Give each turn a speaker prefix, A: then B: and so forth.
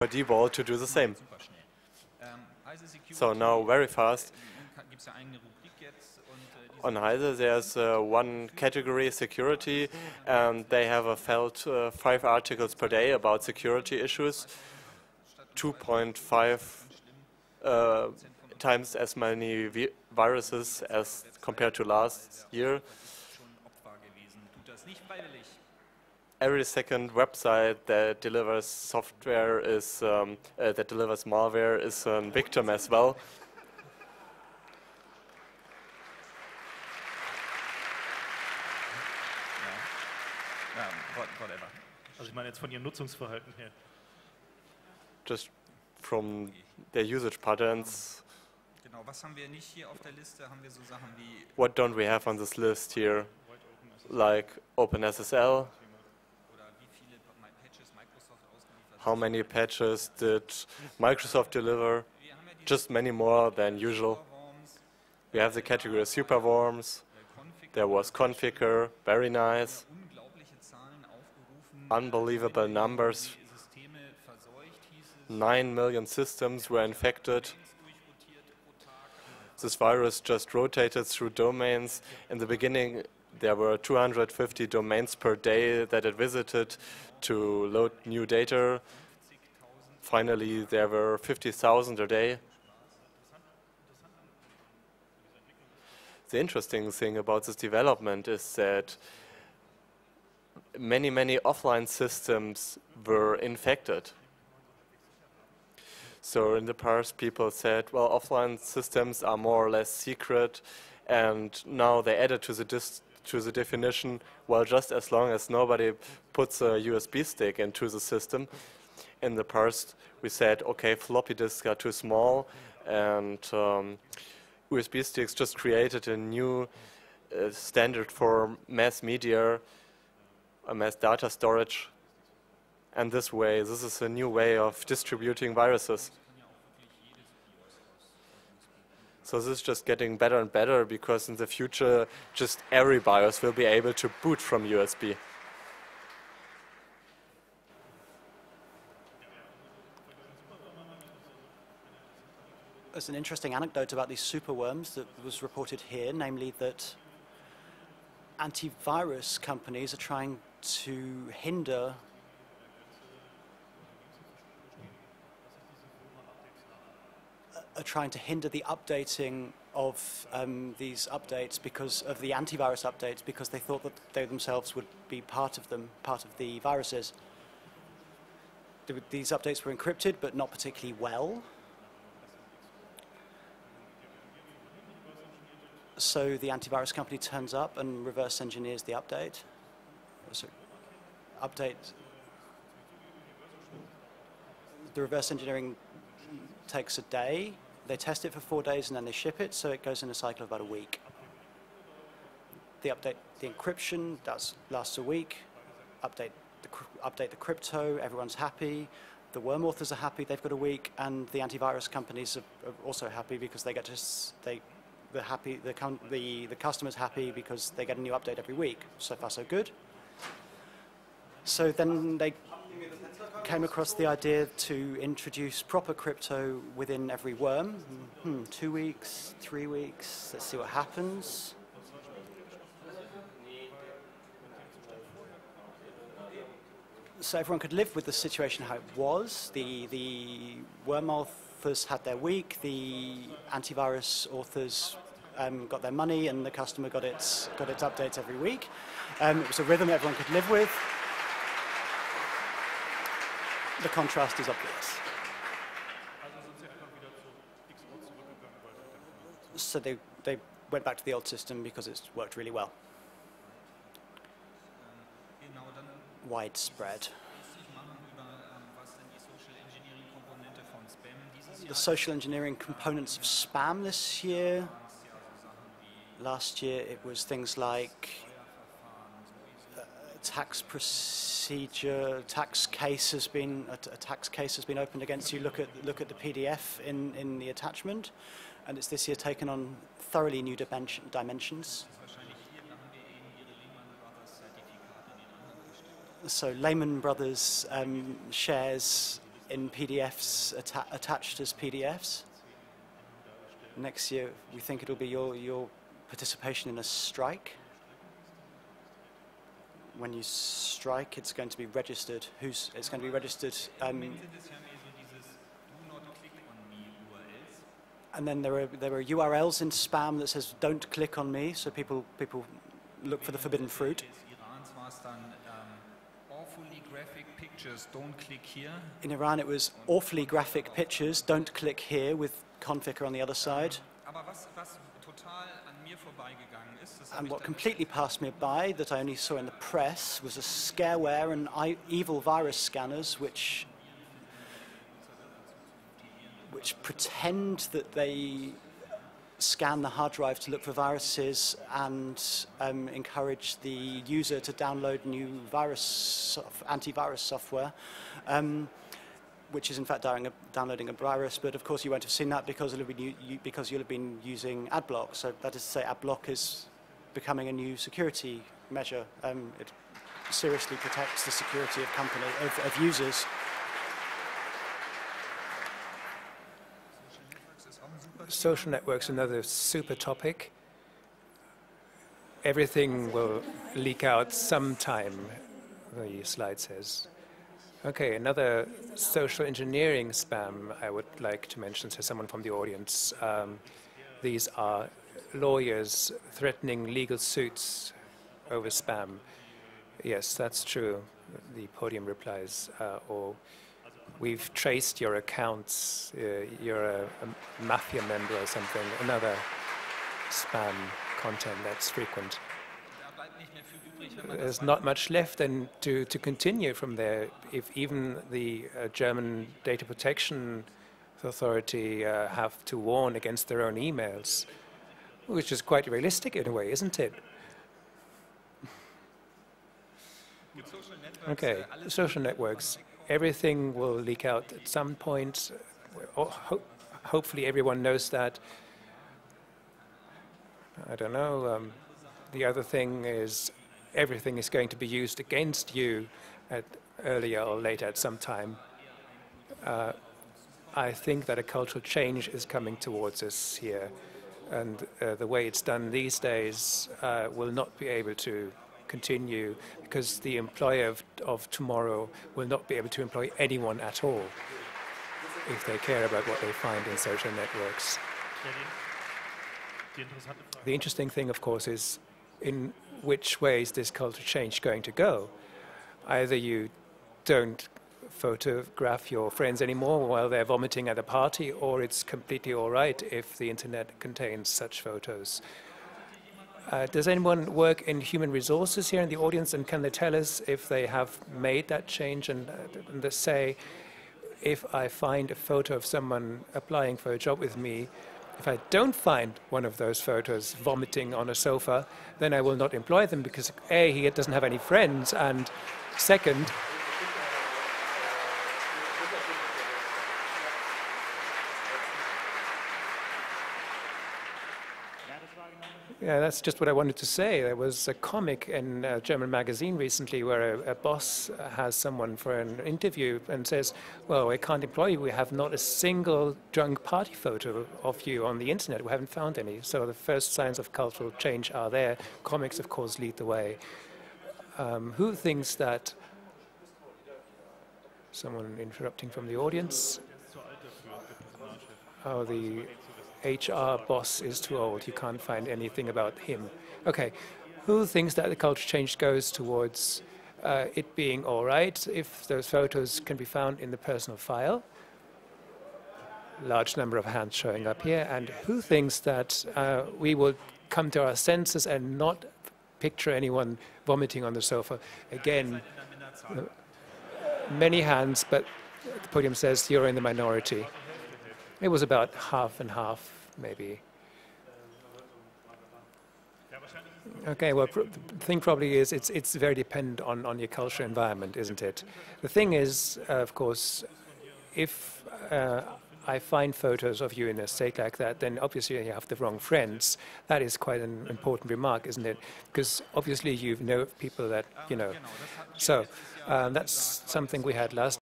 A: by default to do the same. So now very fast. On Heise there's one category, security, and they have felt 5 articles per day about security issues, 2.5 times as many viruses as compared to last year. Every second website that delivers software is that delivers malware is a victim as well.
B: Whatever. Also ich meine jetzt von ihrem Nutzungsverhalten her.
A: Just from their usage patterns.
C: Genau, was haben wir nicht hier auf der Liste? Haben wir so Sachen wie
A: What don't we have on this list here? Like OpenSSL. How many patches did Microsoft deliver? Just many more than usual. We have the category Superworms. There was Configure, very nice. Unbelievable numbers. 9 million systems were infected. This virus just rotated through domains. In the beginning, there were 250 domains per day that it visited to load new data. Finally, there were 50,000 a day. The interesting thing about this development is that many offline systems were infected. So in the past, people said, well, offline systems are more or less secret, and now they added to the definition, well, just as long as nobody puts a USB stick into the system. In the past, we said, okay, floppy disks are too small, and USB sticks just created a new standard for mass media, mass data storage. And this is a new way of distributing viruses. So this is just getting better and better, because in the future, just every virus will be able to boot from USB.
D: There's an interesting anecdote about these superworms that was reported here, namely that antivirus companies are trying to hinder the updating of these updates, because of the antivirus updates, because they thought that they themselves would be part of the viruses. These updates were encrypted, but not particularly well. So the antivirus company turns up and reverse engineers the update. So the reverse engineering takes a day. They test it for 4 days and then they ship it, so it goes in a cycle of about a week. The encryption lasts a week. Update the crypto, everyone's happy. The worm authors are happy, they've got a week, and the antivirus companies are also happy because they get to the customer's happy because they get a new update every week. So far, so good. So then they came across the idea to introduce proper crypto within every worm. 2 weeks, 3 weeks, let's see what happens. So everyone could live with the situation how it was. The worm authors had their week, the antivirus authors got their money, and the customer got its updates every week. It was a rhythm everyone could live with. The contrast is obvious. So they went back to the old system because it's worked really well. Widespread. The social engineering components of spam this year. Last year it was things like tax procedure, a tax case has been opened against you. Look at the PDF in the attachment, and it's this year taken on thoroughly new dimensions. So Lehman Brothers shares in PDFs attached as PDFs. Next year, we think it'll be your participation in a strike. When you strike, it's going to be registered. It's going to be registered. And then there are URLs in spam that says "Don't click on me," so people look for the forbidden fruit.
C: Don't click here.
D: In Iran, it was awfully graphic pictures. Don't click here with configure on the other side. And what completely passed me by that I only saw in the press was a scareware and evil virus scanners which pretend that they scan the hard drive to look for viruses and encourage the user to download new antivirus software, which is in fact downloading a virus. But of course you won't have seen that because you'll have been using AdBlock. So that is to say, AdBlock is becoming a new security measure. It seriously protects the security of users.
E: Social networks, another super topic. Everything will leak out sometime, the slide says. Okay, another social engineering spam I would like to mention, says someone from the audience. These are lawyers threatening legal suits over spam. Yes, that's true, the podium replies. Or we've traced your accounts, you're a mafia member or something, another spam content that's frequent. There's not much left then to continue from there. If even the German Data Protection Authority have to warn against their own emails, which is quite realistic in a way, isn't it? Okay, social networks. Everything will leak out at some point. Hopefully everyone knows that. I don't know. The other thing is everything is going to be used against you earlier or later at some time. I think that a cultural change is coming towards us here. And the way it's done these days will not be able to continue because the employer of tomorrow will not be able to employ anyone at all if they care about what they find in social networks. The interesting thing, of course, is in which way is this culture change going to go? Either you don't photograph your friends anymore while they're vomiting at a party, or it's completely all right if the internet contains such photos. Does anyone work in human resources here in the audience, and can they tell us if they have made that change and they say, if I find a photo of someone applying for a job with me, if I don't find one of those photos vomiting on a sofa, then I will not employ them because A, he doesn't have any friends, and second, yeah, that's just what I wanted to say. There was a comic in a German magazine recently where a boss has someone for an interview and says, well, I can't employ you. We have not a single drunk party photo of you on the internet. We haven't found any. So the first signs of cultural change are there. Comics, of course, lead the way. Who thinks that... Someone interrupting from the audience? Oh, the HR boss is too old. You can't find anything about him. Okay, who thinks that the culture change goes towards it being all right if those photos can be found in the personal file? Large number of hands showing up here. And who thinks that we will come to our senses and not picture anyone vomiting on the sofa? Again, many hands, but the podium says you're in the minority. It was about half and half, maybe. Okay, well, the thing probably is it's very dependent on your cultural environment, isn't it? The thing is, of course, if I find photos of you in a state like that, then obviously you have the wrong friends. That is quite an important remark, isn't it? Because obviously you know people that, you know. So that's something we had last